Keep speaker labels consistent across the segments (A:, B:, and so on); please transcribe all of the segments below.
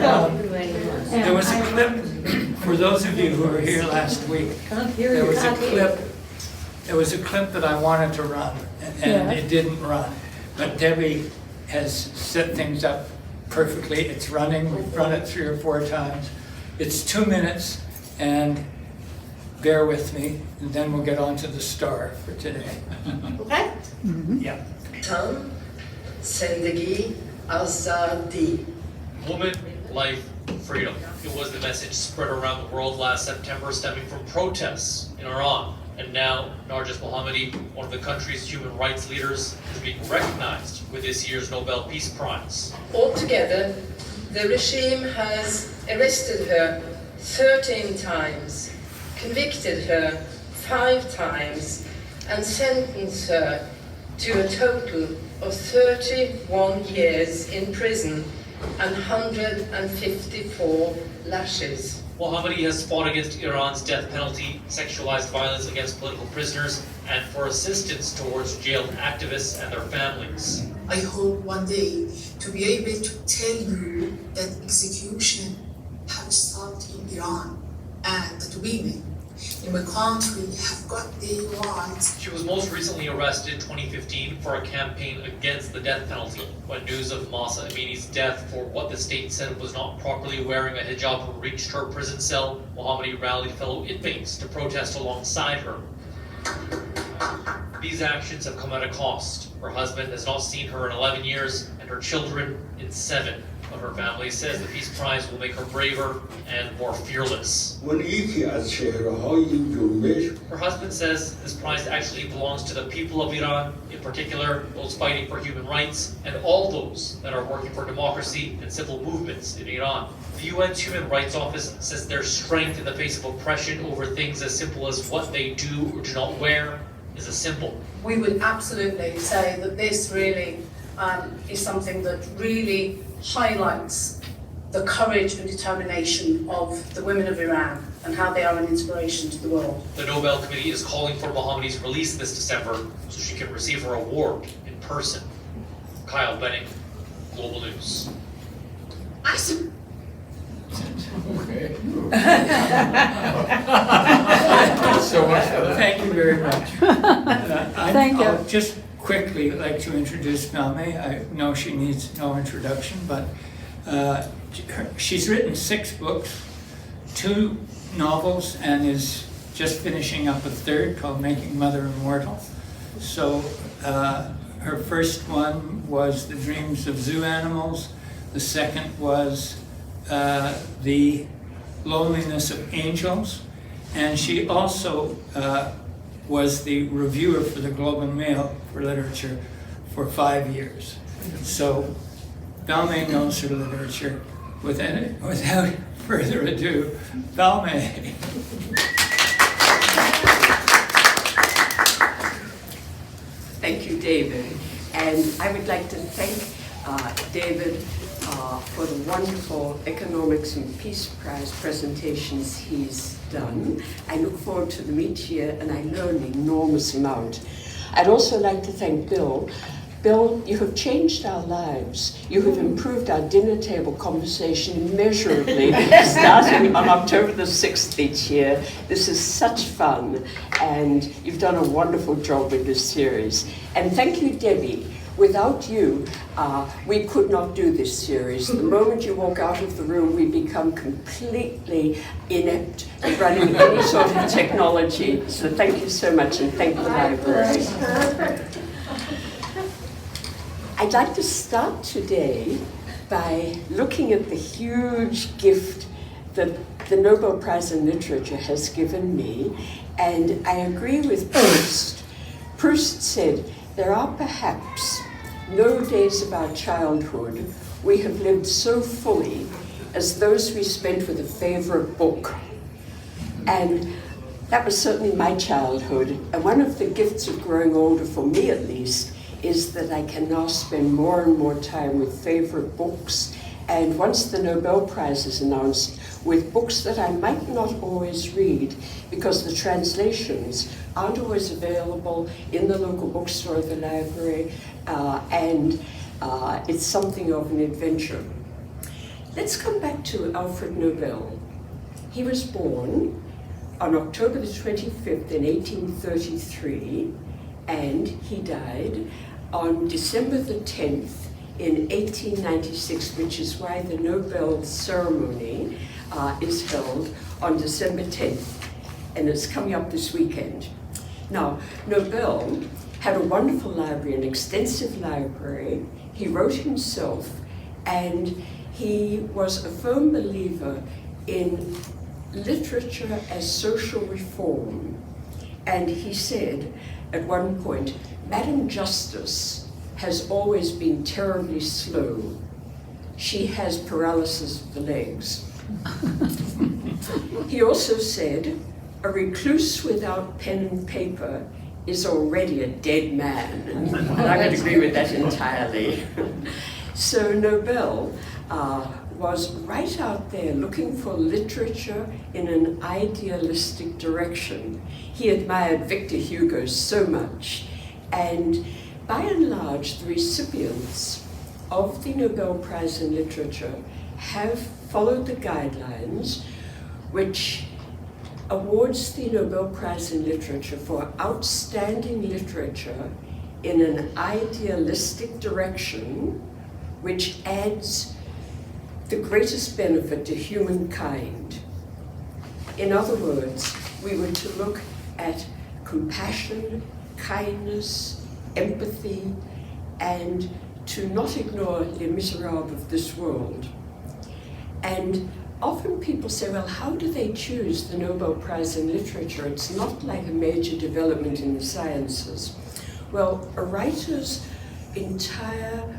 A: There was a clip, for those of you who were here last week, there was a clip that I wanted to run, and it didn't run. But Debbie has set things up perfectly. It's running. We've run it 3 or 4 times. It's 2 minutes, and bear with me, and then we'll get on to the star for today.
B: Okay?
A: Yeah.
C: Tam Zindagi Azadi.
D: Woman, life, freedom. It was the message spread around the world last September, stemming from protests in Iran. And now, Narges Mohammadi, one of the country's human rights leaders, is being recognized with this year's Nobel Peace Prize.
C: Altogether, the regime has arrested her 13 times, convicted her 5 times, and sentenced her to a total of 31 years in prison and 154 lashes.
D: Mohammadi has fought against Iran's death penalty, sexualized violence against political prisoners, and for assistance towards jailed activists and their families.
E: I hope one day to be able to tell you that execution have stopped in Iran and that women in my country have got their rights.
D: She was most recently arrested in 2015 for a campaign against the death penalty. When news of Mahsa Amini's death for what the state said was not properly wearing a hijab reached her prison cell, Mohammadi rallied fellow inmates to protest alongside her. These actions have come at a cost. Her husband has not seen her in 11 years, and her children in 7. But her family says the Peace Prize will make her braver and more fearless. Her husband says this prize actually belongs to the people of Iran, in particular those fighting for human rights, and all those that are working for democracy and civil movements in Iran. The UN's Human Rights Office says their strength in the face of oppression over things as simple as what they do or do not wear is a symbol.
B: We would absolutely say that this really is something that really highlights the courage and determination of the women of Iran and how they are an inspiration to the world.
D: The Nobel Committee is calling for Mohammadi's release this December so she can receive her award in person. Kyle Benning, Global News.
E: Awesome.
A: Okay. So thank you very much.
F: Thank you.
A: I'll just quickly like to introduce Valmai. I know she needs no introduction, but she's written 6 books, 2 novels, and is just finishing up a 3rd called Making Mother Immortal. So her first one was The Dreams of Zoo Animals. The second was The Loneliness of Angels. And she also was the reviewer for the Globe and Mail for literature for 5 years. So Valmai knows her literature. Without further ado, Valmai.
G: Thank you, David. And I would like to thank David for the wonderful Economics and Peace Prize presentations he's done. I look forward to the meet here, and I learn an enormous amount. I'd also like to thank Bill. Bill, you have changed our lives. You have improved our dinner table conversation immeasurably, starting on October the 6th each year. This is such fun, and you've done a wonderful job with this series. And thank you, Debbie. Without you, we could not do this series. The moment you walk out of the room, we become completely inept at running any sort of technology. So thank you so much, and thank the library. I'd like to start today by looking at the huge gift that the Nobel Prize in Literature has given me, and I agree with Proust. Proust said, "There are perhaps no days of our childhood we have lived so fully as those we spent with a favorite book." And that was certainly my childhood. And one of the gifts of growing older, for me at least, is that I can now spend more and more time with favorite books. And once the Nobel Prize is announced, with books that I might not always read because the translations aren't always available in the local bookstore or the library, and it's something of an adventure. let's come back to Alfred Nobel. He was born on October the 25th in 1833, and he died on December the 10th in 1896, which is why the Nobel ceremony is held on December 10th, and it's coming up this weekend. Now, Nobel had a wonderful library, an extensive library. He wrote himself, and he was a firm believer in literature as social reform. And he said at one point, Madam Justice has always been terribly slow. She has paralysis of the legs. He also said, a recluse without pen and paper is already a dead man. And I would agree with that entirely. So Nobel was right out there looking for literature in an idealistic direction. He admired Victor Hugo so much, and by and large, the recipients of the Nobel Prize in Literature have followed the guidelines which awards the Nobel Prize in Literature for outstanding literature in an idealistic direction which adds the greatest benefit to humankind. In other words, we were to look at compassion, kindness, empathy, and to not ignore les miserables of this world. And often people say, well, how do they choose the Nobel Prize in Literature? It's not like a major development in the sciences. Well, a writer's entire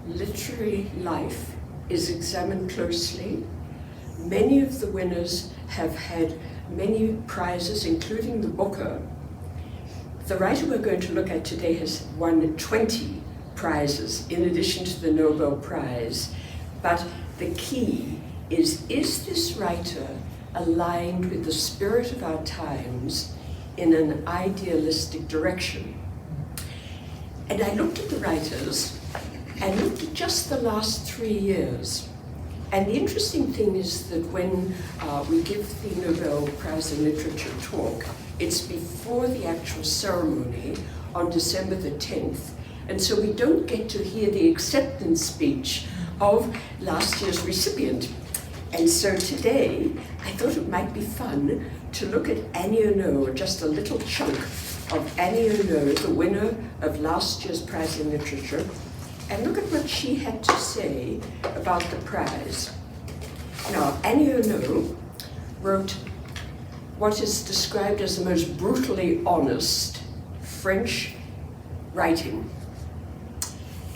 G: literary life is examined closely. Many of the winners have had many prizes, including the Booker. The writer we're going to look at today has won 20 prizes in addition to the Nobel Prize. But the key is this writer aligned with the spirit of our times in an idealistic direction? And I looked at the writers and looked at just the last 3 years. And the interesting thing is that when we give the Nobel Prize in Literature talk, it's before the actual ceremony on December the 10th. And so we don't get to hear the acceptance speech of last year's recipient. And so today, I thought it might be fun to look at Annie Ernaux, just a little chunk of Annie Ernaux, the winner of last year's Prize in Literature, and look at what she had to say about the prize. Now, Annie Ernaux wrote what is described as the most brutally honest French writing.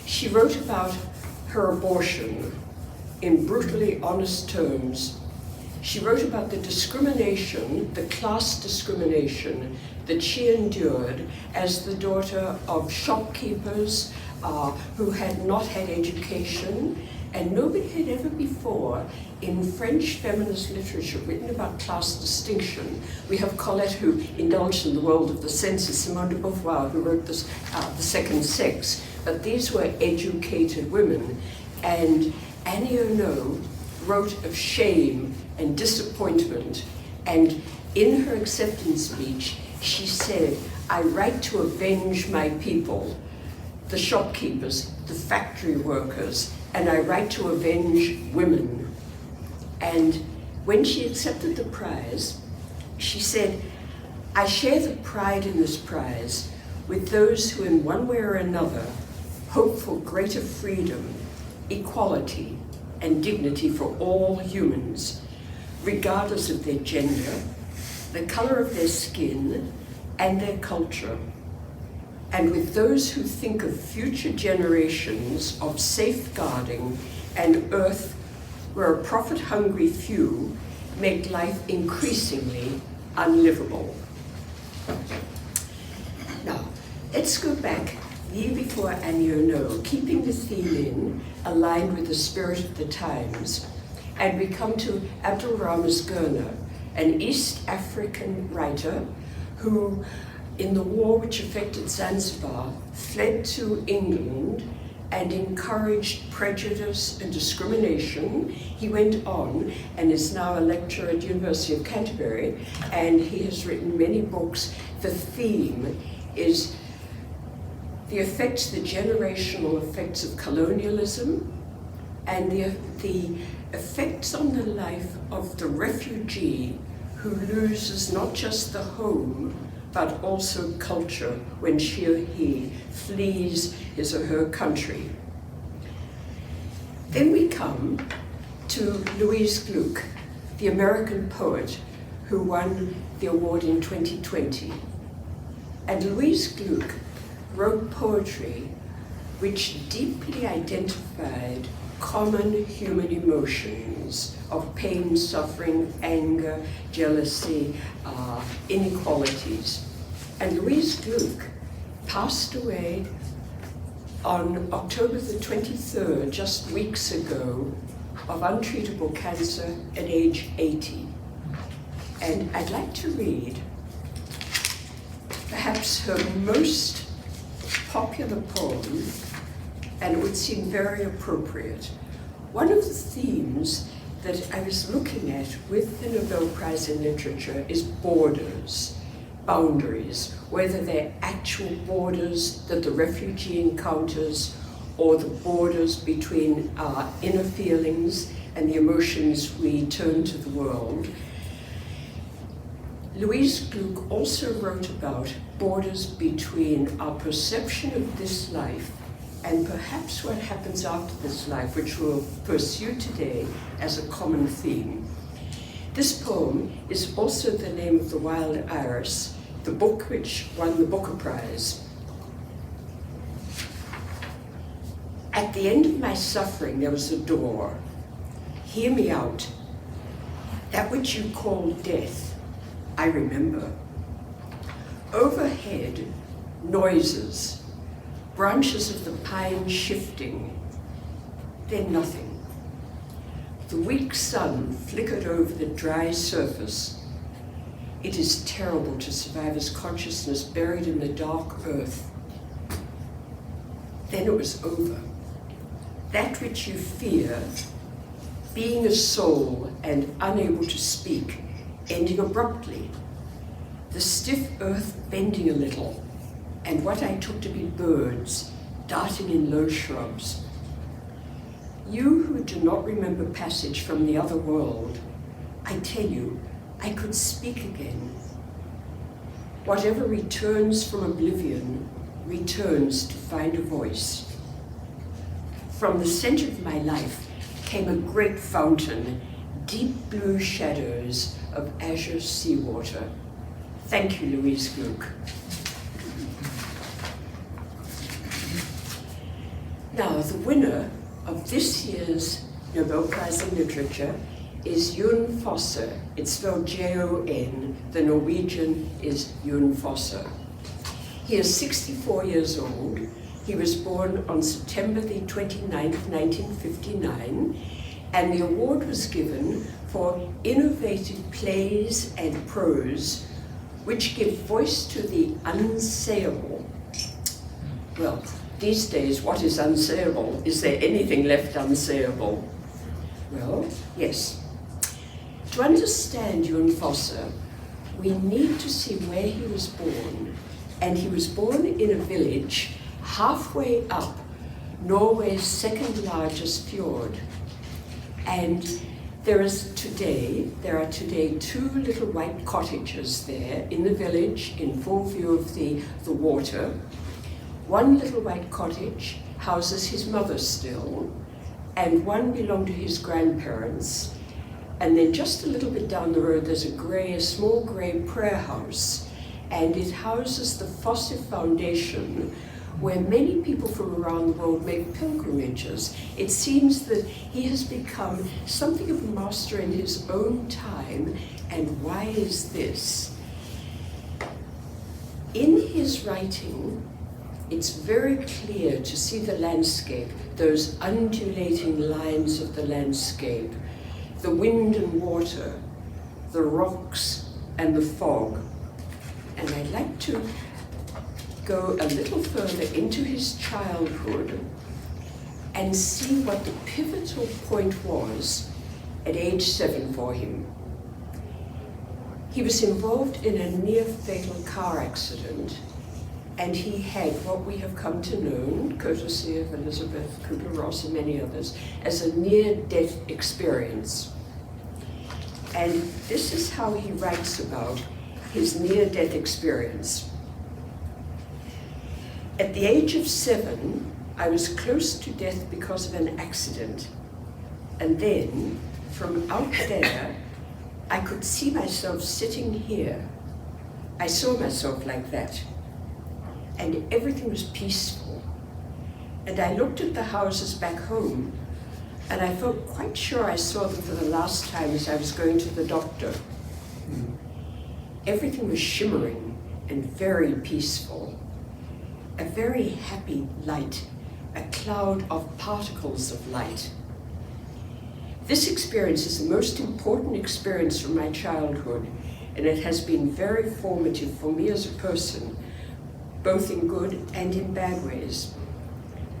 G: She wrote about her abortion in brutally honest terms. She wrote about the discrimination, the class discrimination that she endured as the daughter of shopkeepers who had not had education, and nobody had ever before in French feminist literature written about class distinction. We have Colette, who indulged in the world of the senses, Simone de Beauvoir, who wrote this, The Second Sex, but these were educated women. And Annie Ernaux wrote of shame and disappointment, and in her acceptance speech, she said, I write to avenge my people, the shopkeepers, the factory workers, and I write to avenge women. And when she accepted the prize, she said, I share the pride in this prize with those who in one way or another hope for greater freedom, equality, and dignity for all humans, regardless of their gender, the color of their skin, and their culture. And with those who think of future generations of safeguarding an earth where a profit-hungry few make life increasingly unlivable. Now, let's go back the year before Annie Ernaux, keeping the theme in, aligned with the spirit of the times, and we come to Abdul Ramiz Gurnah, an East African writer who, in the war which affected Zanzibar, fled to England and encouraged prejudice and discrimination. He went on and is now a lecturer at University of Canterbury, and he has written many books. The theme is the effects, the generational effects of colonialism, and the effects on the life of the refugee who loses not just the home, but also culture when she or he flees his or her country. Then we come to Louise Gluck, the American poet who won the award in 2020. And Louise Gluck wrote poetry which deeply identified common human emotions of pain, suffering, anger, jealousy, inequalities. And Louise Gluck passed away on October the 23rd, just weeks ago, of untreatable cancer at age 80. And I'd like to read perhaps her most popular poem, and it would seem very appropriate. One of the themes that I was looking at with the Nobel Prize in Literature is borders, boundaries, whether they're actual borders that the refugee encounters or the borders between our inner feelings and the emotions we turn to the world. Louise Gluck also wrote about borders between our perception of this life and perhaps what happens after this life, which we'll pursue today as a common theme. This poem is also the name of The Wild Iris, the book which won the Booker Prize. At the end of my suffering, there was a door. Hear me out. That which you call death, I remember. Overhead, noises, branches of the pine shifting, then nothing. The weak sun flickered over the dry surface. It is terrible to survive as consciousness buried in the dark earth. Then it was over. That which you fear, being a soul and unable to speak, ending abruptly. The stiff earth bending a little, and what I took to be birds darting in low shrubs. You who do not remember passage from the other world, I tell you, I could speak again. Whatever returns from oblivion returns to find a voice. From the center of my life came a great fountain, deep blue shadows of azure seawater. Thank you, Louise Gluck. Now, the winner of this year's Nobel Prize in Literature is Jon Fosse. It's spelled Jon. The Norwegian is Jon Fosse. He is 64 years old. He was born on September the 29th, 1959, and the award was given for innovative plays and prose which give voice to the unsayable. Well, these days, what is unsayable? Is there anything left unsayable? Well, yes. To understand Jon Fosse, we need to see where he was born. And he was born in a village halfway up Norway's second largest fjord. And there are today 2 little white cottages there in the village in full view of the water. One little white cottage houses his mother still, and one belonged to his grandparents. And then just a little bit down the road, there's a small grey prayer house, and it houses the Fosse Foundation, where many people from around the world make pilgrimages. It seems that he has become something of a master in his own time. And why is this? In his writing, it's very clear to see the landscape, those undulating lines of the landscape, the wind and water, the rocks and the fog. And I'd like to go a little further into his childhood. and see what the pivotal point was at age 7 for him. He was involved in a near-fatal car accident, and he had what we have come to know, courtesy of Elizabeth Kubler-Ross and many others, as a near-death experience. And this is how he writes about his near-death experience. At the age of 7, I was close to death because of an accident. And then, from out there, I could see myself sitting here. I saw myself like that. And everything was peaceful. And I looked at the houses back home, and I felt quite sure I saw them for the last time as I was going to the doctor. Everything was shimmering and very peaceful. A very happy light, a cloud of particles of light. This experience is the most important experience from my childhood, and it has been very formative for me as a person, both in good and in bad ways.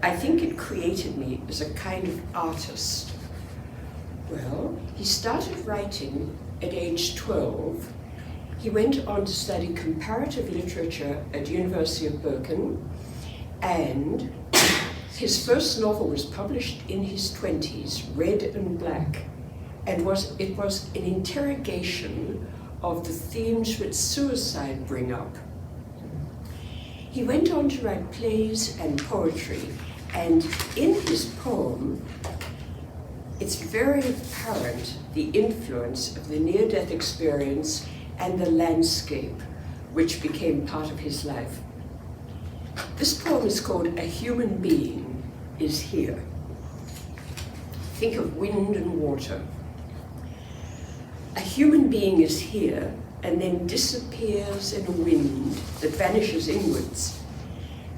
G: I think it created me as a kind of artist. Well, he started writing at age 12. He went on to study comparative literature at the University of Bergen, and his first novel was published in his 20s, Red and Black, and it was an interrogation of the themes which suicide bring up. He went on to write plays and poetry, and in his poem, it's very apparent the influence of the near-death experience and the landscape, which became part of his life. This poem is called A Human Being is Here. Think of wind and water. A human being is here and then disappears in a wind that vanishes inwards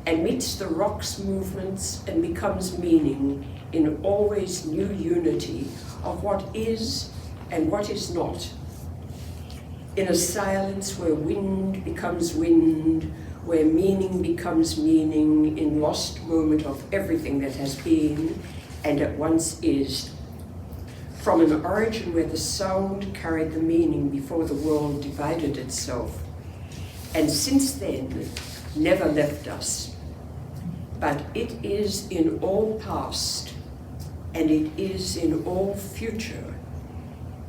G: and meets the rock's movements and becomes meaning in always new unity of what is and what is not. In a silence where wind becomes wind, where meaning becomes meaning, in lost moment of everything that has been and at once is. From an origin where the sound carried the meaning before the world divided itself, and since then never left us. But it is in all past, and it is in all future,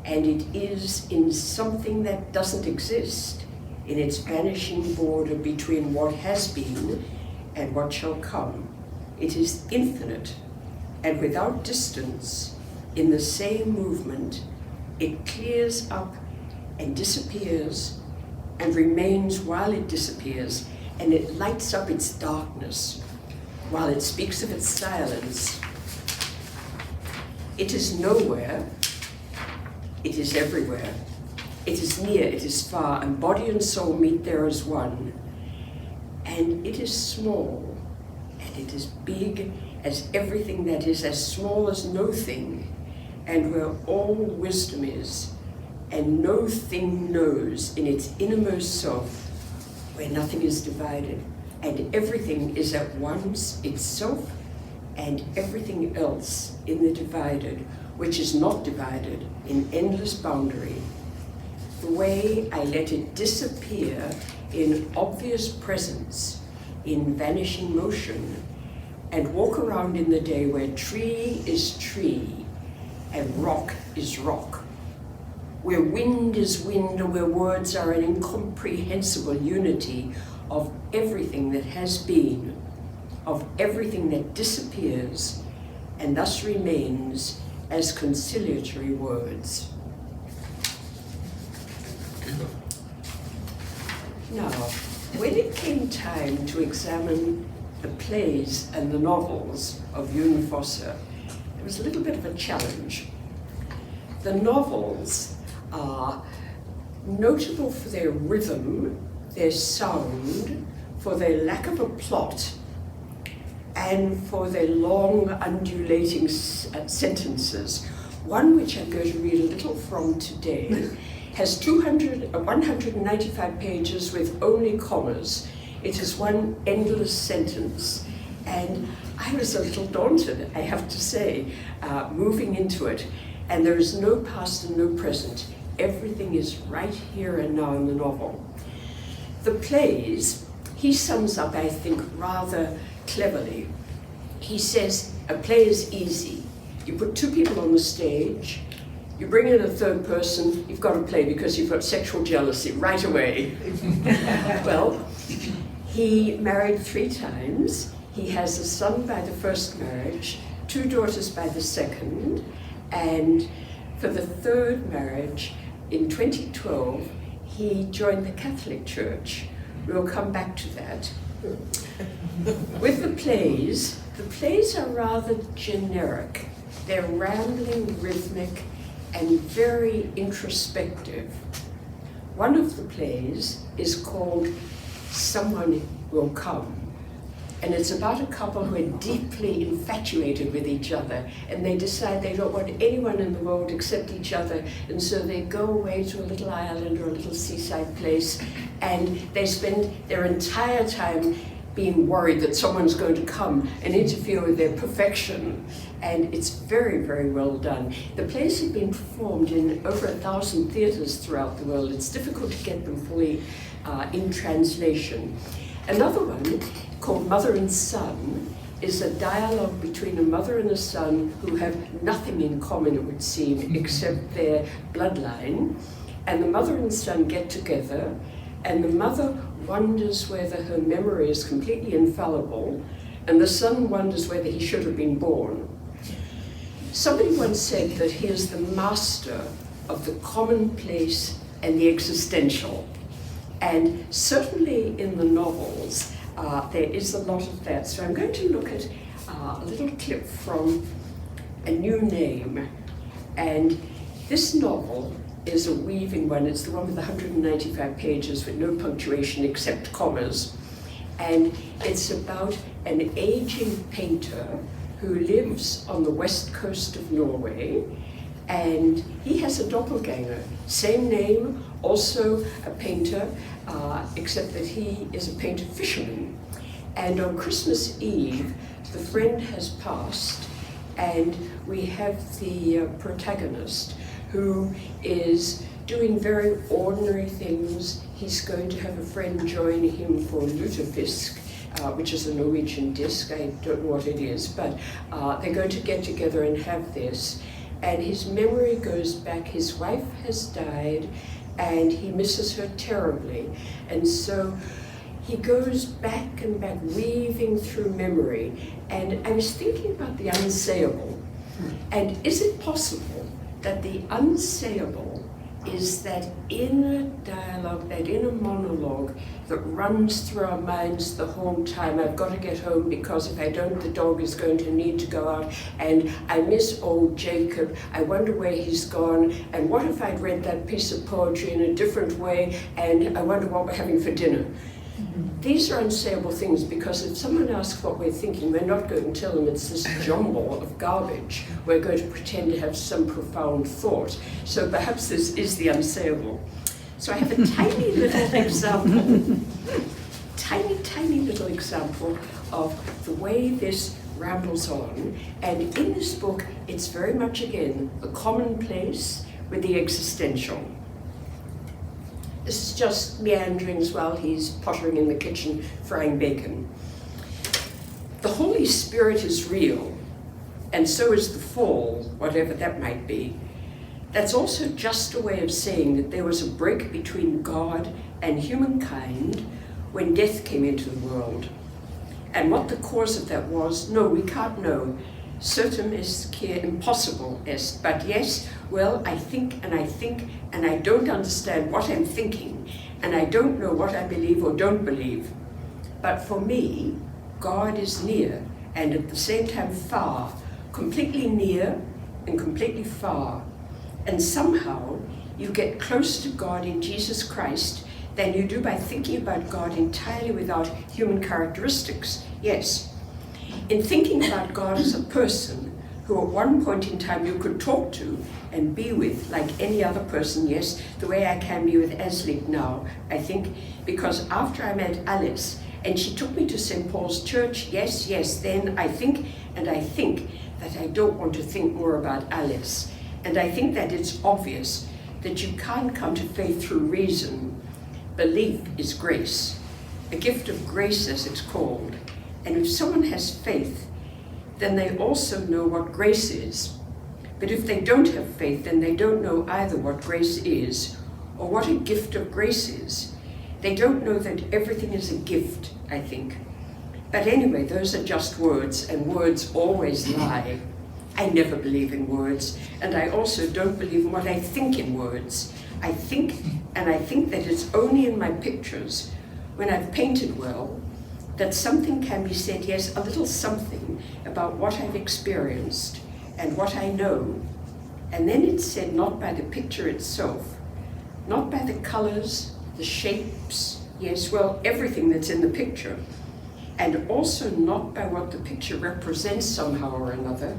G: and it is in something that doesn't exist, in its vanishing border between what has been and what shall come. It is infinite, and without distance, in the same movement, it clears up and disappears and remains while it disappears, and it lights up its darkness while it speaks of its silence. It is nowhere, it is everywhere. It is near, it is far, and body and soul meet there as one. And it is small, and it is big as everything that is, as small as no thing, and where all wisdom is, and no thing knows in its innermost self, where nothing is divided, and everything is at once itself and everything else in the divided, which is not divided, in endless boundary. The way I let it disappear in obvious presence, in vanishing motion, and walk around in the day where tree is tree and rock is rock, where wind is wind and where words are an incomprehensible unity of everything that has been, of everything that disappears and thus remains as conciliatory words. Now, when it came time to examine the plays and the novels of June Fosse, it was a little bit of a challenge. The novels are notable for their rhythm, their sound, for their lack of a plot, and for their long undulating sentences. One which I'm going to read a little from today has 195 pages with only commas. It is one endless sentence, And I was a little daunted, I have to say, moving into it. And there is no past and no present. Everything is right here and now in the novel. The plays, he sums up, I think, rather cleverly. He says, a play is easy. You put two people on the stage, you bring in a third person, you've got a play because you've got sexual jealousy right away. Well, he married 3 times. He has a son by the first marriage, 2 daughters by the second, and for the third marriage, in 2012, he joined the Catholic Church. We'll come back to that. With the plays are rather generic. They're rambling, rhythmic, and very introspective. One of the plays is called Someone Will Come. And it's about a couple who are deeply infatuated with each other, and they decide they don't want anyone in the world except each other, and so they go away to a little island or a little seaside place, and they spend their entire time being worried that someone's going to come and interfere with their perfection. And it's very, very well done. The plays have been performed in over 1,000 theatres throughout the world. It's difficult to get them fully in translation. Another one, called Mother and Son, is a dialogue between a mother and a son who have nothing in common, it would seem, except their bloodline. And the mother and son get together, and the mother wonders whether her memory is completely infallible, and the son wonders whether he should have been born. Somebody once said that he is the master of the commonplace and the existential. And certainly in the novels, there is a lot of that. So I'm going to look at a little clip from A New Name. And this novel is a weaving one. It's the one with 195 pages with no punctuation except commas. And it's about an aging painter who lives on the west coast of Norway. And he has a doppelganger, same name, also a painter, except that he is a painted fisherman. And on Christmas Eve, the friend has passed, and we have the protagonist who is doing very ordinary things. He's going to have a friend join him for lutefisk, which is a Norwegian disc. I don't know what it is, but they're going to get together and have this. And his memory goes back. His wife has died, and he misses her terribly. And so he goes back and back, weaving through memory. And I was thinking about the unsayable. And is it possible that the unsayable is that inner dialogue, that inner monologue that runs through our minds the whole time? I've got to get home because if I don't, the dog is going to need to go out, and I miss old Jacob. I wonder where he's gone, and what if I'd read that piece of poetry in a different way, and I wonder what we're having for dinner. These are unsayable things, because if someone asks what we're thinking, we're not going to tell them it's this jumble of garbage. We're going to pretend to have some profound thought. So perhaps this is the unsayable. So I have a tiny little example, tiny little example of the way this rambles on. And in this book, it's very much, again, the commonplace with the existential. This is just meanderings while he's pottering in the kitchen, frying bacon. The Holy Spirit is real, and so is the fall, whatever that might be. That's also just a way of saying that there was a break between God and humankind when death came into the world. And what the cause of that was, no, we can't know. Certum est quia impossible est. But yes, well, I think, and I don't understand what I'm thinking, and I don't know what I believe or don't believe. But for me, God is near, and at the same time far, completely near and completely far. And somehow you get closer to God in Jesus Christ than you do by thinking about God entirely without human characteristics. Yes. In thinking about God as a person who at one point in time you could talk to and be with like any other person, yes, the way I can be with Eslig now, I think, because after I met Alice And she took me to St. Paul's Church. Yes, yes, then I think that I don't want to think more about Alice. And I think that it's obvious that you can't come to faith through reason. Belief is grace, a gift of grace as it's called. And if someone has faith, then they also know what grace is. But if they don't have faith, then they don't know either what grace is or what a gift of grace is. They don't know that everything is a gift, I think. But anyway, those are just words, and words always lie. I never believe in words, and I also don't believe in what I think in words. I think that it's only in my pictures, when I've painted well, that something can be said, yes, a little something about what I've experienced and what I know. And then it's said not by the picture itself, not by the colors, the shapes, yes, well, everything that's in the picture, and also not by what the picture represents somehow or another,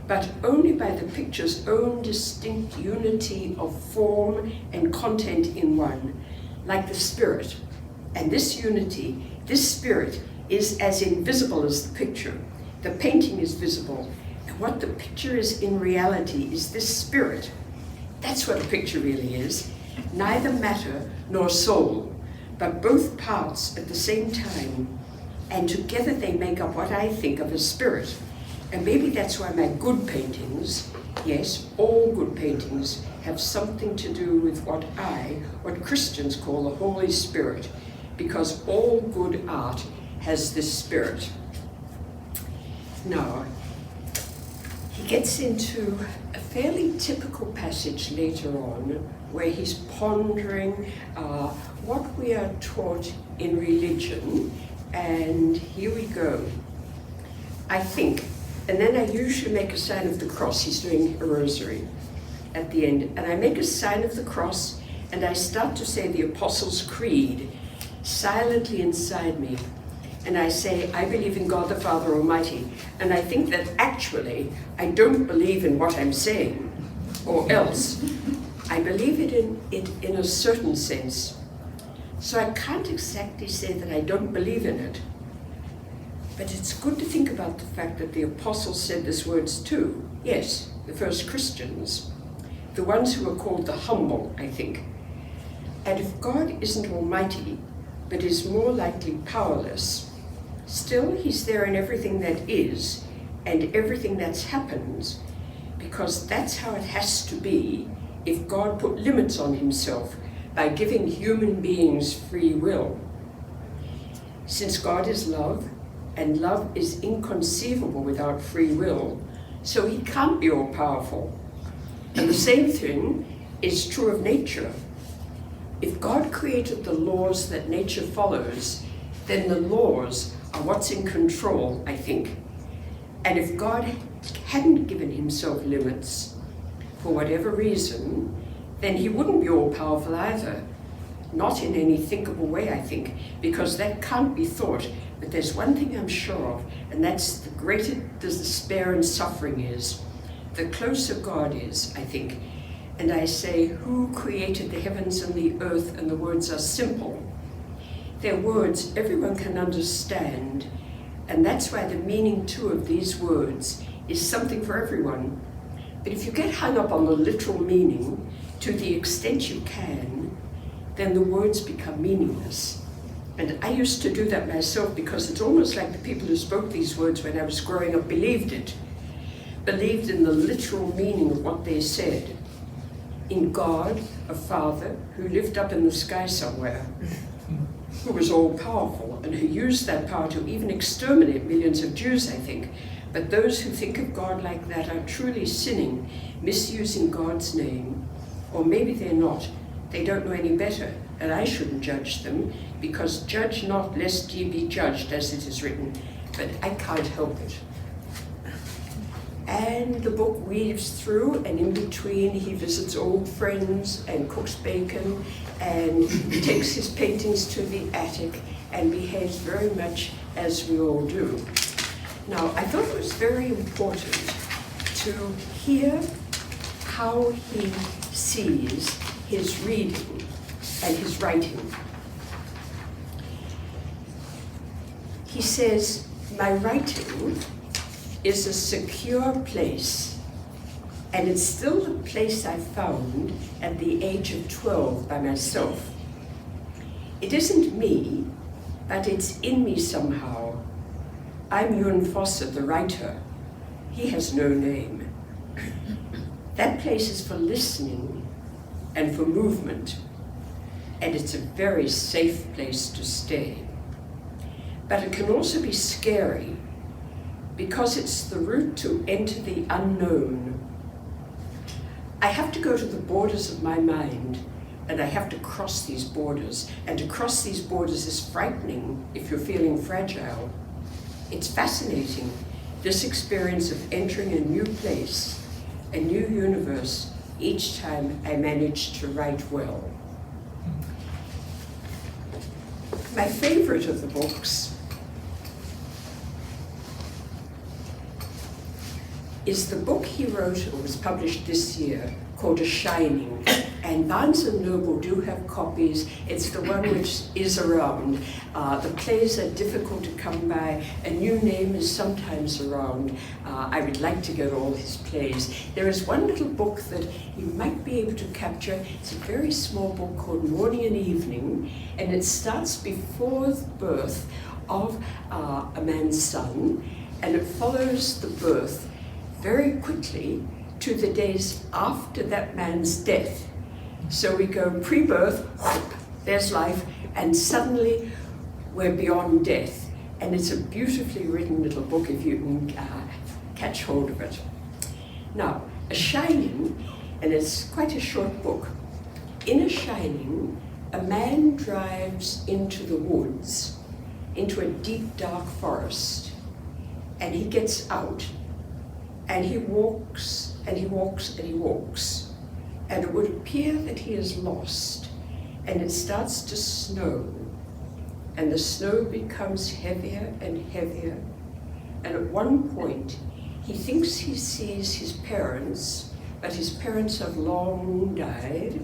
G: but only by the picture's own distinct unity of form and content in one, like the spirit. And this unity, this spirit, is as invisible as the picture. The painting is visible, and what the picture is in reality is this spirit. That's what a picture really is. Neither matter nor soul, but both parts at the same time, and together they make up what I think of as spirit. And maybe that's why my good paintings, yes, all good paintings, have something to do with what Christians call the Holy Spirit, because all good art has this spirit. Now, he gets into a fairly typical passage later on where he's pondering what we are taught in religion, and here we go. I think, and then I usually make a sign of the cross. He's doing a rosary at the end, and I make a sign of the cross, and I start to say the Apostles' Creed silently inside me. And I say, I believe in God the Father Almighty. And I think that actually, I don't believe in what I'm saying, or else. I believe it in a certain sense. So I can't exactly say that I don't believe in it. But it's good to think about the fact that the apostles said these words too. Yes, the first Christians, the ones who were called the humble, I think. And if God isn't almighty, but is more likely powerless, still he's there in everything that is and everything that's happened, because that's how it has to be if God put limits on himself by giving human beings free will. Since God is love, and love is inconceivable without free will, so he can't be all-powerful. And the same thing is true of nature. If God created the laws that nature follows, then the laws are what's in control, I think. And if God hadn't given himself limits, for whatever reason, then he wouldn't be all-powerful either. Not in any thinkable way, I think, because that can't be thought. But there's one thing I'm sure of, and that's the greater the despair and suffering is, the closer God is, I think. And I say, who created the heavens and the earth? And the words are simple. They're words everyone can understand, and that's why the meaning too of these words is something for everyone. But if you get hung up on the literal meaning to the extent you can, then the words become meaningless. And I used to do that myself, because it's almost like the people who spoke these words when I was growing up believed in the literal meaning of what they said. In God, a Father who lived up in the sky somewhere, who was all-powerful and who used that power to even exterminate millions of Jews, I think. But those who think of God like that are truly sinning, misusing God's name. Or maybe they're not. They don't know any better, and I shouldn't judge them, because judge not lest ye be judged, as it is written. But I can't help it. And the book weaves through, and in between he visits old friends and cooks bacon and takes his paintings to the attic and behaves very much as we all do. Now, I thought it was very important to hear how he sees his reading and his writing. He says, my writing is a secure place, and it's still the place I found at the age of 12 by myself. It isn't me, but it's in me somehow. I'm Ewan Foster, the writer. He has no name. That place is for listening and for movement, and it's a very safe place to stay. But it can also be scary, because it's the route to enter the unknown. I have to go to the borders of my mind, and I have to cross these borders. And to cross these borders is frightening if you're feeling fragile. It's fascinating, this experience of entering a new place, a new universe, each time I manage to write well. My favorite of the books is the book he wrote, or was published this year, called A Shining. And Barnes & Noble do have copies. It's the one which is around. The plays are difficult to come by. A New Name is sometimes around. I would like to get all his plays. There is one little book that you might be able to capture. It's a very small book called Morning and Evening, and it starts before the birth of a man's son, and it follows the birth very quickly to the days after that man's death. So we go pre-birth, whoop, there's life, and suddenly we're beyond death. And it's a beautifully written little book if you can catch hold of it. Now, A Shining, and it's quite a short book. In A Shining, a man drives into the woods, into a deep, dark forest, and he gets out, and he walks, and he walks, and he walks. And it would appear that he is lost, and it starts to snow, and the snow becomes heavier and heavier. And at one point, he thinks he sees his parents, but his parents have long died.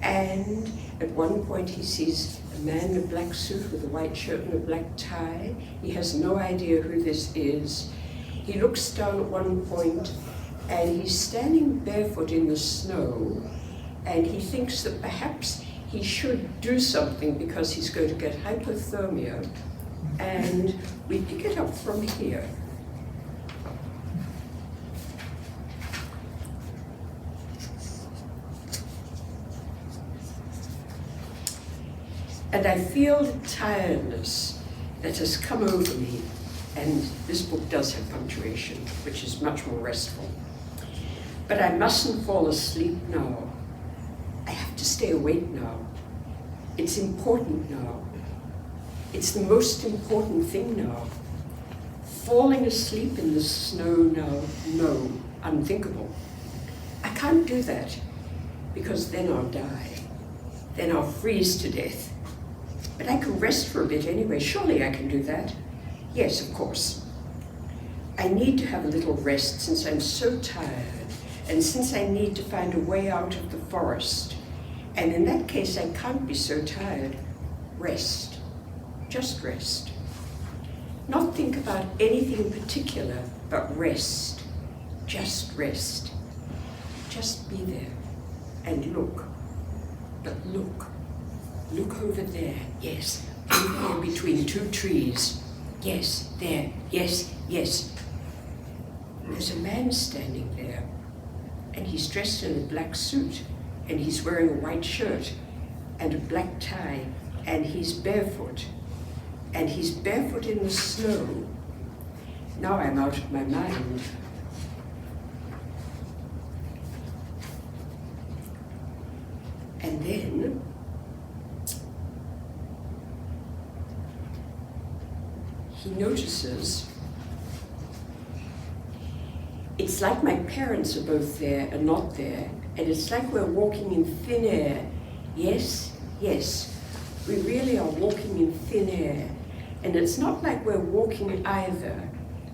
G: And at one point, he sees a man in a black suit with a white shirt and a black tie. He has no idea who this is. He looks down at one point, and he's standing barefoot in the snow, and he thinks that perhaps he should do something because he's going to get hypothermia, and we pick it up from here. And I feel the tiredness that has come over me, and this book does have punctuation, which is much more restful. But I mustn't fall asleep now. I have to stay awake now. It's important now. It's the most important thing now. Falling asleep in the snow now, no, unthinkable. I can't do that, because then I'll die. Then I'll freeze to death. But I can rest for a bit anyway. Surely I can do that. Yes, of course. I need to have a little rest since I'm so tired, and since I need to find a way out of the forest. And in that case, I can't be so tired. Rest. Just rest. Not think about anything in particular, but rest. Just rest. Just be there and look. But look. Look over there. Yes. Over there between two trees. Yes, there. Yes, yes. There's a man standing there, and he's dressed in a black suit, and he's wearing a white shirt and a black tie, and he's barefoot. And he's barefoot in the snow. Now I'm out of my mind. And then he notices it's like my parents are both there and not there, and it's like we're walking in thin air. Yes, yes, we really are walking in thin air. And it's not like we're walking either,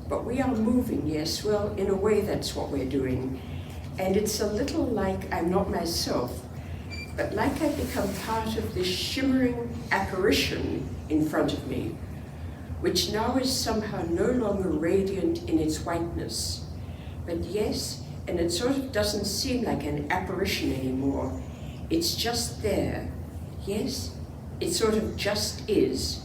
G: but we are moving, yes, well, in a way that's what we're doing. And it's a little like I'm not myself, but like I've become part of this shimmering apparition in front of me, which now is somehow no longer radiant in its whiteness. But yes, and it sort of doesn't seem like an apparition anymore. It's just there. Yes, it sort of just is.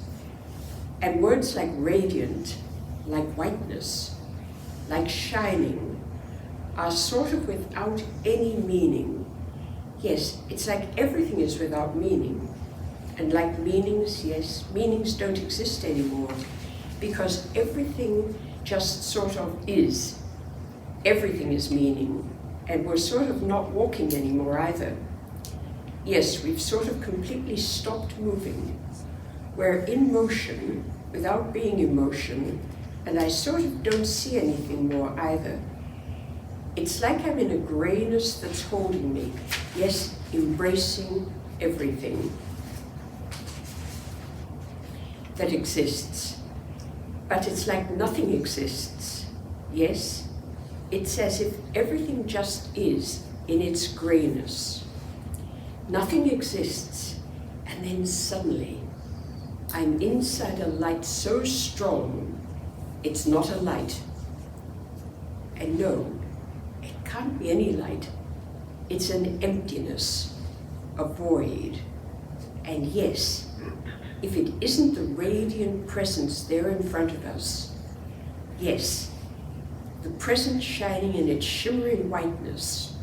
G: And words like radiant, like whiteness, like shining, are sort of without any meaning. Yes, it's like everything is without meaning. And like meanings, yes, meanings don't exist anymore because everything just sort of is. Everything is meaning, and we're sort of not walking anymore either. Yes, we've sort of completely stopped moving. We're in motion without being in motion, and I sort of don't see anything more either. It's like I'm in a grayness that's holding me, yes, embracing everything that exists. But it's like nothing exists, yes? It's as if everything just is in its grayness. Nothing exists, and then suddenly, I'm inside a light so strong, it's not a light. And no, it can't be any light. It's an emptiness, a void. And yes, if it isn't the radiant presence there in front of us, yes, the presence shining in its shimmering whiteness,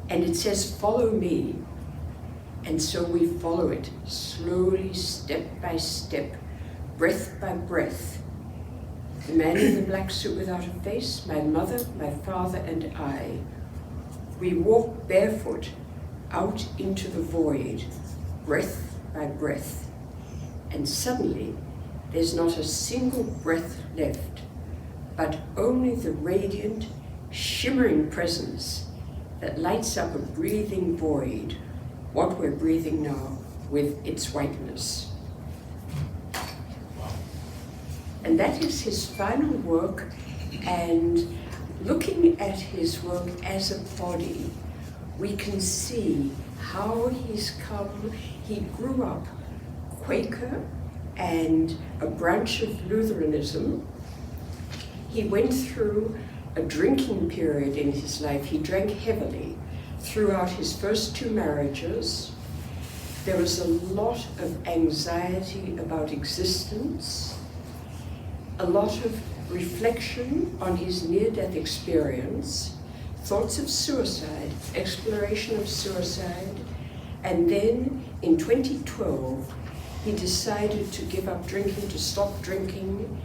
G: and it says, follow me. And so we follow it, slowly, step by step, breath by breath. The man in the black suit without a face, my mother, my father, and I. We walk barefoot out into the void, breath by breath. And suddenly, there's not a single breath left, but only the radiant, shimmering presence that lights up a breathing void, what we're breathing now, with its whiteness. And that is his final work, and looking at his work as a body, we can see how he's come. He grew up Quaker and a branch of Lutheranism. He went through a drinking period in his life. He drank heavily throughout his first 2 marriages. There was a lot of anxiety about existence, a lot of reflection on his near-death experience, thoughts of suicide, exploration of suicide, and then in 2012, he decided to give up drinking, to stop drinking.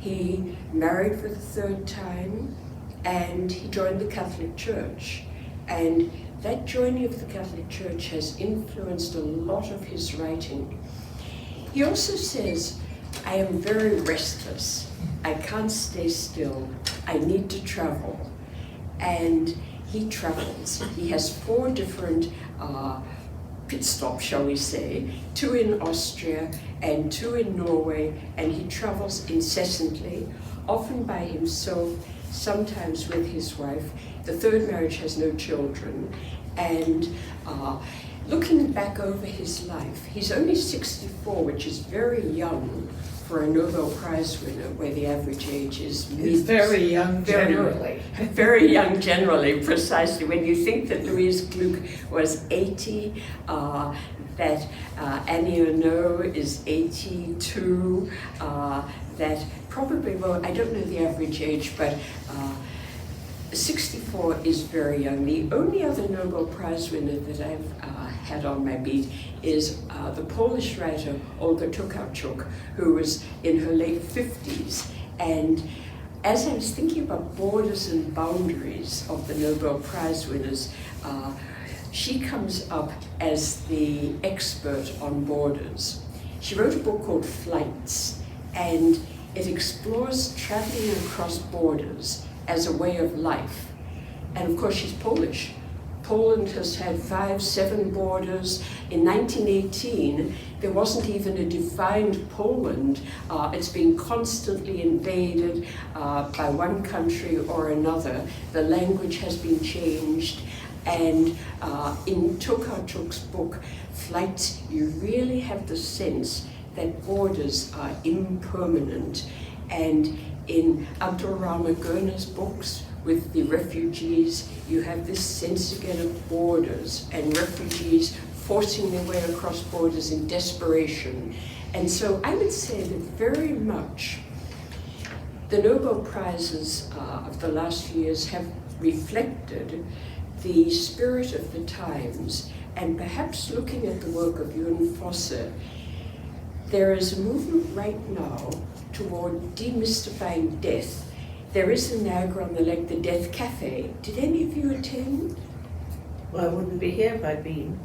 G: He married for the 3rd time, and he joined the Catholic Church. And that joining of the Catholic Church has influenced a lot of his writing. He also says, I am very restless. I can't stay still. I need to travel. And he travels. He has 4 different pit stops, shall we say, 2 in Austria and 2 in Norway, and he travels incessantly, often by himself, sometimes with his wife. The 3rd marriage has no children, and looking back over his life, he's only 64, which is very young for a Nobel Prize winner, where the average age is
F: It's very young generally.
G: Very young generally, precisely. When you think that Louise Gluck was 80, that Annie Ernaux is 82, that probably, well, I don't know the average age, but 64 is very young. The only other Nobel Prize winner that I've had on my beat is the Polish writer Olga Tokarczuk, who was in her late 50s. And as I was thinking about borders and boundaries of the Nobel Prize winners, she comes up as the expert on borders. She wrote a book called Flights, and it explores traveling across borders as a way of life. And of course, she's Polish. Poland has had 5, 7 borders. In 1918, there wasn't even a defined Poland. It's been constantly invaded by one country or another. The language has been changed. And in Tokarczuk's book, Flights, you really have the sense that borders are impermanent. And in Abdul Rahman Gurnah's books with the refugees, you have this sense again of borders and refugees forcing their way across borders in desperation. And so I would say that very much the Nobel Prizes of the last few years have reflected the spirit of the times, and perhaps looking at the work of Ewan Fosse, there is a movement right now toward demystifying death. There is in Niagara on the Lake the Death Cafe. Did any of you attend?
F: Well, I wouldn't be here if I'd been.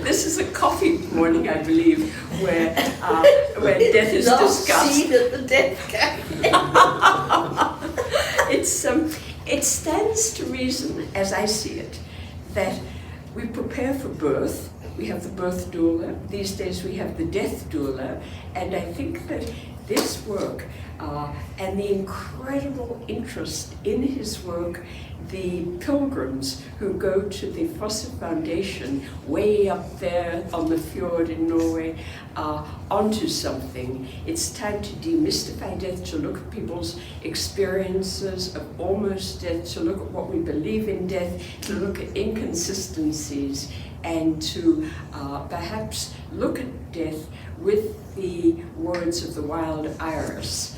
G: This is a coffee morning, I believe, where death is discussed.
F: Seat at the Death Cafe.
G: It stands to reason, as I see it, that we prepare for birth. We have the birth doula. These days we have the death doula. And I think that this work and the incredible interest in his work, the pilgrims who go to the Fosse Foundation way up there on the fjord in Norway, onto something. It's time to demystify death, to look at people's experiences of almost death, to look at what we believe in death, to look at inconsistencies, and to perhaps look at death with the words of the wild iris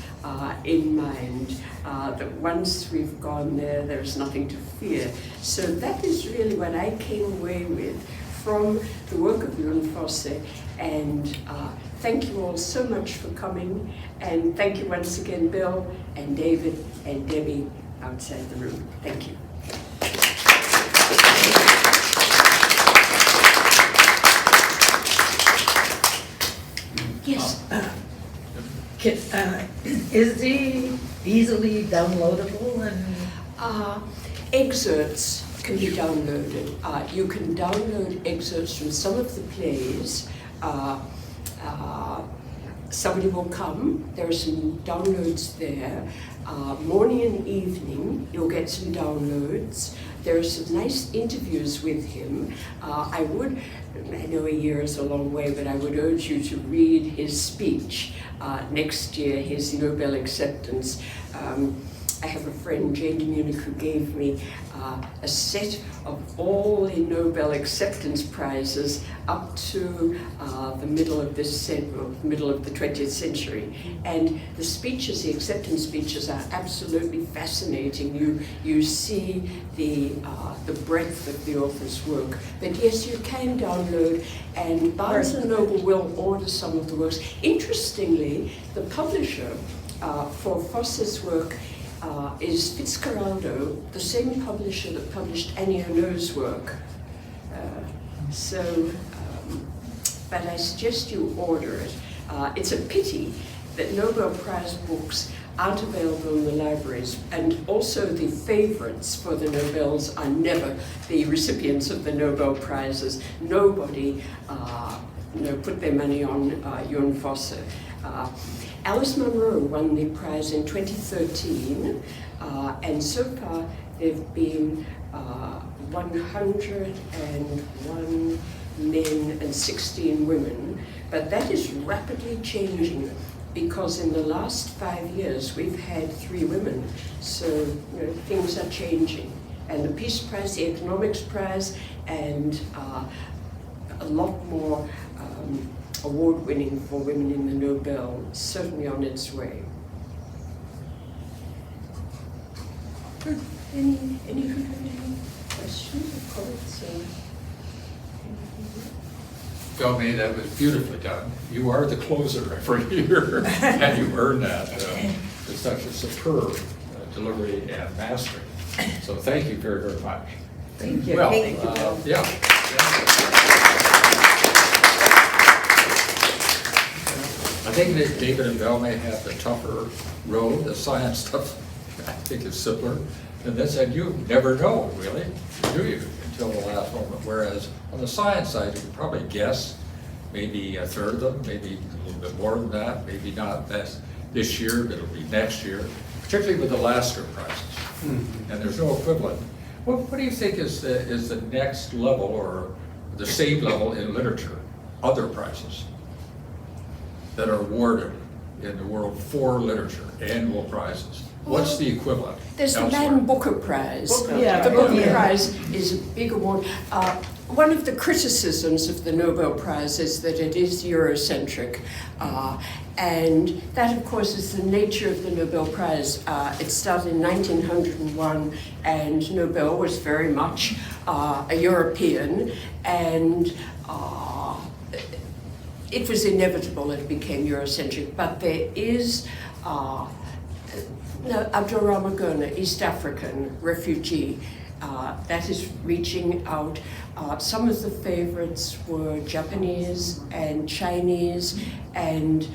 G: in mind, that once we've gone there, there's nothing to fear. So that is really what I came away with from the work of Ewan Fosse. And thank you all so much for coming. And thank you once again, Bill and David and Debbie outside the room. Thank you. Yes.
F: Is he easily downloadable? And
G: Excerpts can be downloaded. You can download excerpts from some of the plays. Somebody will come. There are some downloads there. Morning and evening, you'll get some downloads. There are some nice interviews with him. I know a year is a long way, but I would urge you to read his speech next year, his Nobel acceptance. I have a friend, Jane de Munich, who gave me a set of all the Nobel acceptance prizes up to the middle of middle of the 20th century. And the speeches, the acceptance speeches, are absolutely fascinating. You see the breadth of the author's work. But yes, you can download, and Barnes & Noble will order some of the works. Interestingly, the publisher for Fosse's work is Fitzcarraldo, the same publisher that published Annie Ernaux's work. But I suggest you order it. It's a pity that Nobel Prize books aren't available in the libraries, and also the favorites for the Nobels are never the recipients of the Nobel Prizes. Nobody put their money on Ewan Fosse. Alice Munro won the prize in 2013, and so far there have been 101 men and 16 women, but that is rapidly changing because in the last 5 years we've had 3 women, so things are changing. And the Peace Prize, the Economics Prize, and a lot more award-winning for women in the Nobel, certainly on its way. Any questions or comments?
H: Valmai, that was beautifully done. You are the closer every year, and you earned that with such a superb delivery and mastery. So thank you very, very much.
F: thank you.
H: Well,
F: Thank you, Bill.
H: yeah. I think that David and Valmai have the tougher road. The science stuff, I think, is simpler than this, and you never know, really, do you, until the last moment. Whereas on the science side, you can probably guess maybe a third of them, maybe a little bit more than that, maybe not this year, but it'll be next year, particularly with the Lasker prizes. Mm-hmm. And there's no equivalent. What do you think is the next level, or the same level in literature? other prizes that are awarded in the world for literature, annual prizes. What's the equivalent?
G: There's the
H: elsewhere?
G: Man Booker Prize.
F: Yeah,
G: The Booker
F: yeah.
G: Prize is a big award. One of the criticisms of the Nobel Prize is that it is Eurocentric. And that, of course, is the nature of the Nobel Prize. It started in 1901, and Nobel was very much a European, and it was inevitable that it became Eurocentric. But there is Abdurrahman Gurnah, East African refugee, that is reaching out. Some of the favorites were Japanese and Chinese, and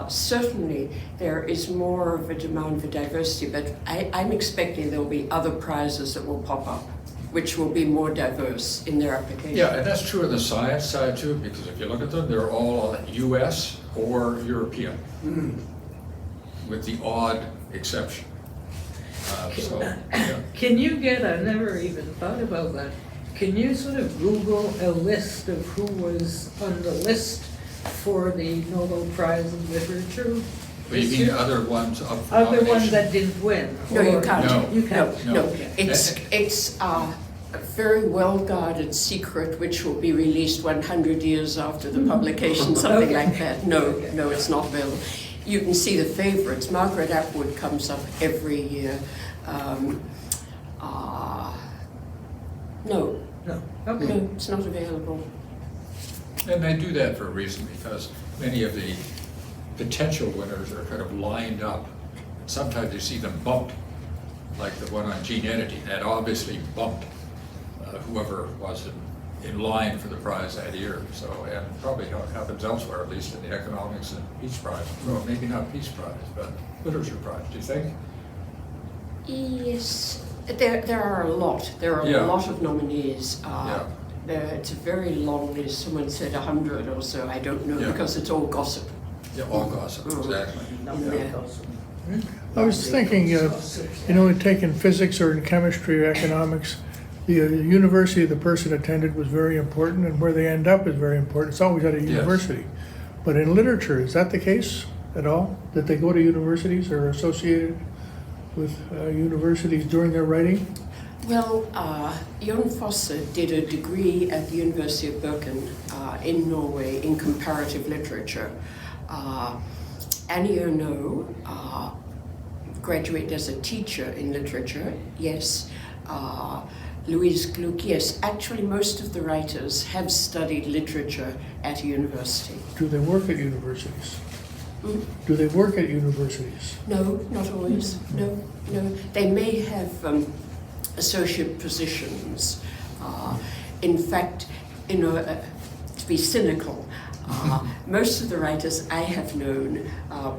G: certainly there is more of a demand for diversity, but I'm expecting there will be other prizes that will pop up, which will be more diverse in their application.
H: Yeah, and that's true on the science side too, because if you look at them, they're all US or European, with the odd exception. So, yeah.
F: Can you get, I never even thought about that, can you sort of Google a list of who was on the list for the Nobel Prize in Literature?
H: But you mean other ones up for
F: Other ones
H: nomination?
F: that didn't win?
G: No, you
F: or-
G: can't.
H: No.
F: You can't?
G: No,
H: No.
G: no. It's a very well-guarded secret which will be released 100 years after the publication, something like that. No, it's not available. You can see the favorites. Margaret Atwood comes up every year. No,
F: No, okay.
G: no, it's not available.
H: And they do that for a reason, because many of the potential winners are kind of lined up. Sometimes you see them bumped, like the one on gene editing, that obviously bumped whoever was in line for the prize that year. So, and probably how it happens elsewhere, at least in the economics and Peace Prize. Well, maybe not Peace Prize, but Literature Prize, do you think?
G: Yes, there are a lot. There are
H: Yeah.
G: a lot of nominees.
H: Yeah.
G: It's a very long list. Someone said 100 or so. I don't know,
H: Yeah.
G: because it's all gossip.
H: Yeah, all gossip, exactly.
G: Yeah.
I: I was thinking, in taking physics or in chemistry or economics, the university the person attended was very important, and where they end up is very important. It's always at a university. But in literature, is that the case at all? That they go to universities or are associated with universities during their writing?
G: Well, Jon Fosse did a degree at the University of Bergen in Norway in comparative literature. Annie Ernaux graduated as a teacher in literature, yes. Louise Gluck, yes. Actually, most of the writers have studied literature at a university.
I: Do they work at universities? Do they work at universities?
G: No, not always. No. They may have associate positions. In fact, to be cynical, most of the writers I have known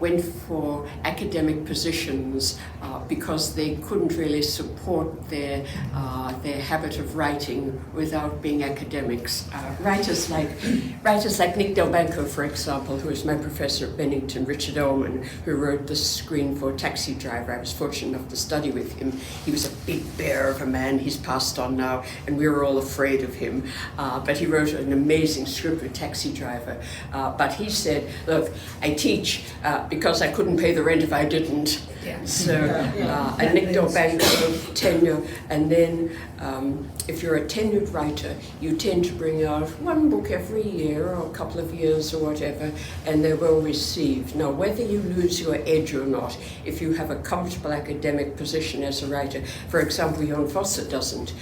G: went for academic positions because they couldn't really support their habit of writing without being academics. Writers like Nick Delbanco, for example, who was my professor at Bennington, Richard Ullman, who wrote the screen for Taxi Driver. I was fortunate enough to study with him. He was a big bear of a man. He's passed on now, and we were all afraid of him. But he wrote an amazing script with Taxi Driver. But he said, look, I teach because I couldn't pay the rent if I didn't.
F: Yeah.
G: So, and Nick Delbanco, tenure, and then if you're a tenured writer, you tend to bring out one book every year or a couple of years or whatever, and they're well received. Now, whether you lose your edge or not, if you have a comfortable academic position as a writer, for example, Jon Fosse doesn't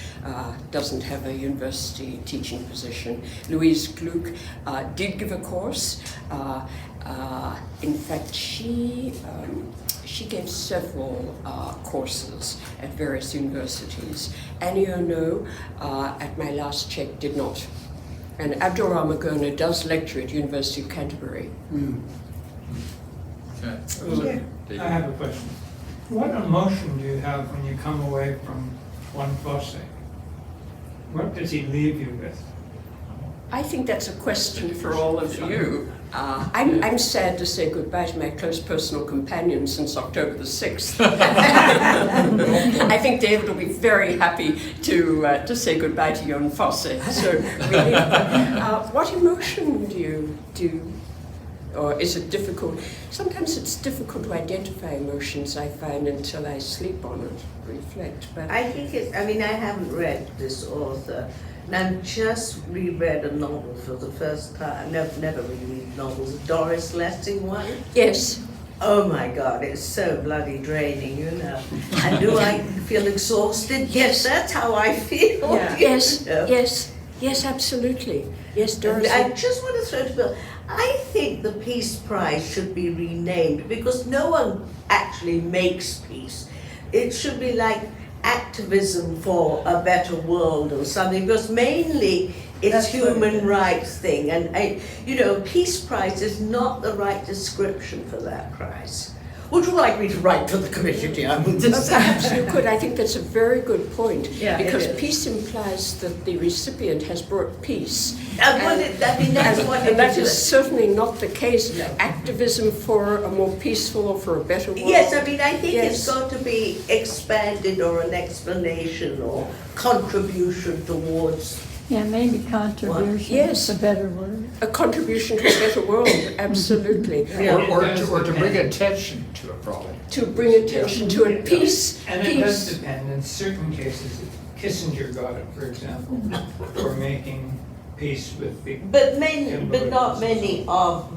G: have a university teaching position. Louise Gluck did give a course. In fact, she gave several courses at various universities. Annie Ernaux, at my last check, did not. And Abdurrahman Gurnah does lecture at University of Canterbury.
H: Okay. David?
A: I have a question. What emotion do you have when you come away from one Fosse? What does he leave you with?
G: I think that's a question for all of you. I'm sad to say goodbye to my close personal companion since October the 6th. I think David will be very happy to say goodbye to Jon Fosse. So really, what emotion do you, or is it difficult? Sometimes it's difficult to identify emotions, I find, until I sleep on it, reflect. But
J: I think I haven't read this author, and I've just reread a novel for the first time. I've never reread novels. Doris Lessing one.
G: yes,
J: Oh my God, it's so bloody draining, you know. And do I feel exhausted? Yes, that's how I feel.
F: Yeah.
J: you
G: yes,
J: know.
G: yes, absolutely. Yes, Doris.
J: I just want to throw to Bill, I think the Peace Prize should be renamed because no one actually makes peace. It should be like activism for a better world or something, because mainly it's
F: That's what it
J: human
F: is.
J: rights thing, and Peace Prize is not the right description for that prize. Would you like me to write to the committee, dear?
G: Perhaps you could. I think that's a very good point.
F: Yeah, it
G: because
F: is.
G: peace implies that the recipient has brought peace.
J: That's what it
G: And that is
J: is.
G: certainly not the case.
J: No.
G: Activism for a more peaceful or for a better world.
J: Yes, I think
G: Yes.
J: it's got to be expanded or an explanation or contribution towards.
K: Yeah, maybe contribution
G: Yes.
K: is a better word.
G: A contribution to a better world, absolutely.
J: Yeah.
H: Or to bring attention to a problem.
G: To bring attention to it. Peace.
A: And it does
G: Peace.
A: depend, in certain cases, Kissinger got it, for example, for making peace with the.
J: But not many of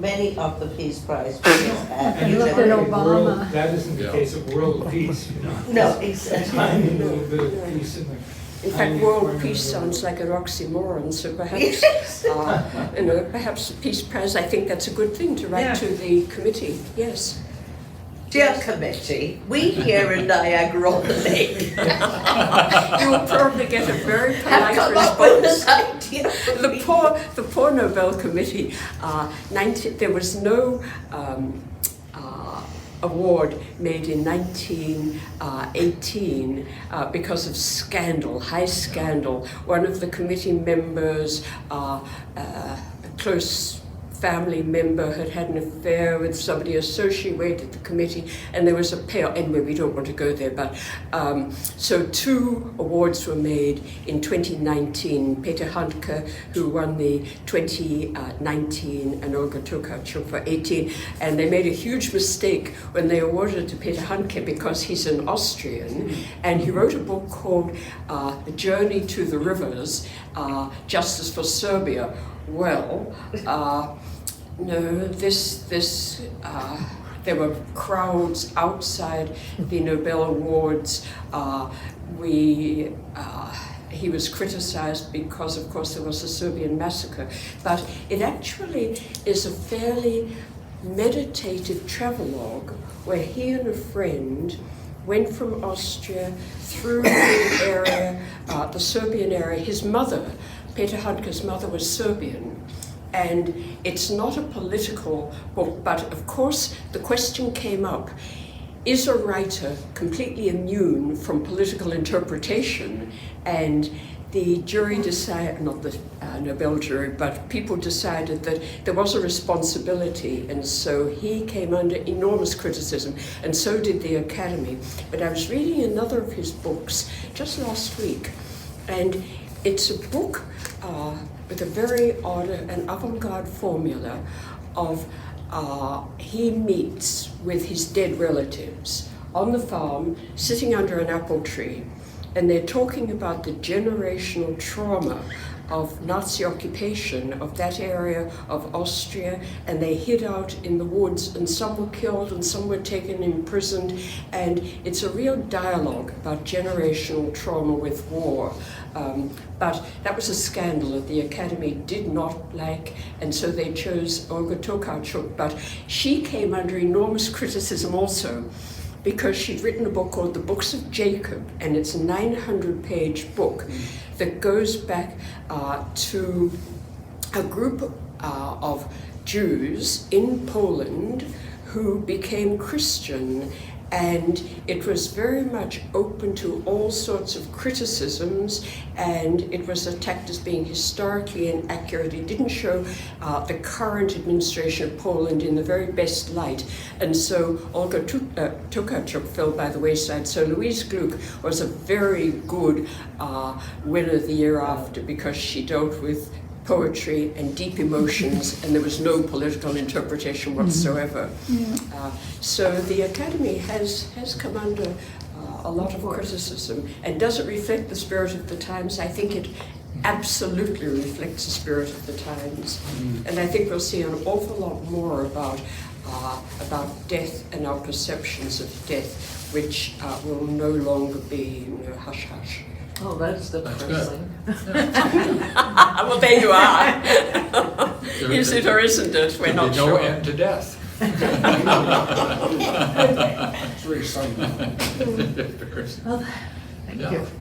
J: the Peace Prize winners have.
A: And
K: look
A: it's
K: at
A: already
K: Obama.
A: world- That isn't the
H: Yeah.
A: case of world peace, you know.
J: No,
A: A
J: exactly.
A: tiny little bit of peace in the.
G: In fact,
A: tiny corner
G: world
A: of
G: peace
A: the world.
G: sounds like an oxymoron, so perhaps,
J: Yes.
G: perhaps the Peace Prize, I think that's a good thing to write
F: Yeah.
G: to the committee, yes.
J: Dear committee, we here in Niagara-on-the-Lake
G: You will probably get a very
J: have
G: polite
J: come up with
G: response.
J: this idea.
G: The poor Nobel Committee, there was no award made in 1918 because of scandal, high scandal. One of the committee members, a close family member, had an affair with somebody associated with the committee, and there was a payoff. Anyway, we don't want to go there, but so 2 awards were made in 2019. Peter Handke, who won the 2019, and Olga Tokarczuk for 18, and they made a huge mistake when they awarded it to Peter Handke because he's an Austrian, and he wrote a book called The Journey to the Rivers, Justice for Serbia. Well, no, there were crowds outside the Nobel Awards. He was criticized because, of course, there was a Serbian massacre. But it actually is a fairly meditative travelogue where he and a friend went from Austria through the area, the Serbian area. His mother, Peter Handke's mother, was Serbian. And it's not a political book, but of course the question came up, is a writer completely immune from political interpretation? And the jury decided, not the Nobel jury, but people decided that there was a responsibility, and so he came under enormous criticism, and so did the Academy. But I was reading another of his books just last week, and it's a book with a very odd and avant-garde formula of he meets with his dead relatives on the farm, sitting under an apple tree, and they're talking about the generational trauma of Nazi occupation of that area of Austria, and they hid out in the woods, and some were killed and some were taken imprisoned, and it's a real dialogue about generational trauma with war. But that was a scandal that the Academy did not like, and so they chose Olga Tokarczuk, but she came under enormous criticism also, because she'd written a book called The Books of Jacob, and it's a 900-page book that goes back to a group of Jews in Poland who became Christian and it was very much open to all sorts of criticisms, and it was attacked as being historically inaccurate. It didn't show the current administration of Poland in the very best light, and so Olga Tokarczuk fell by the wayside. So Louise Gluck was a very good winner the year after, because she dealt with poetry and deep emotions, and there was no political interpretation whatsoever. So the Academy has come under a lot of criticism. And does it reflect the spirit of the times? I think it absolutely reflects the spirit of the times. And I think we'll see an awful lot more about death and our perceptions of death, which will no longer be, hush hush.
F: Oh, that's depressing.
G: Well, there you are. Is it or isn't it? We're not
H: no
G: sure.
H: end to death.
F: Well, thank you.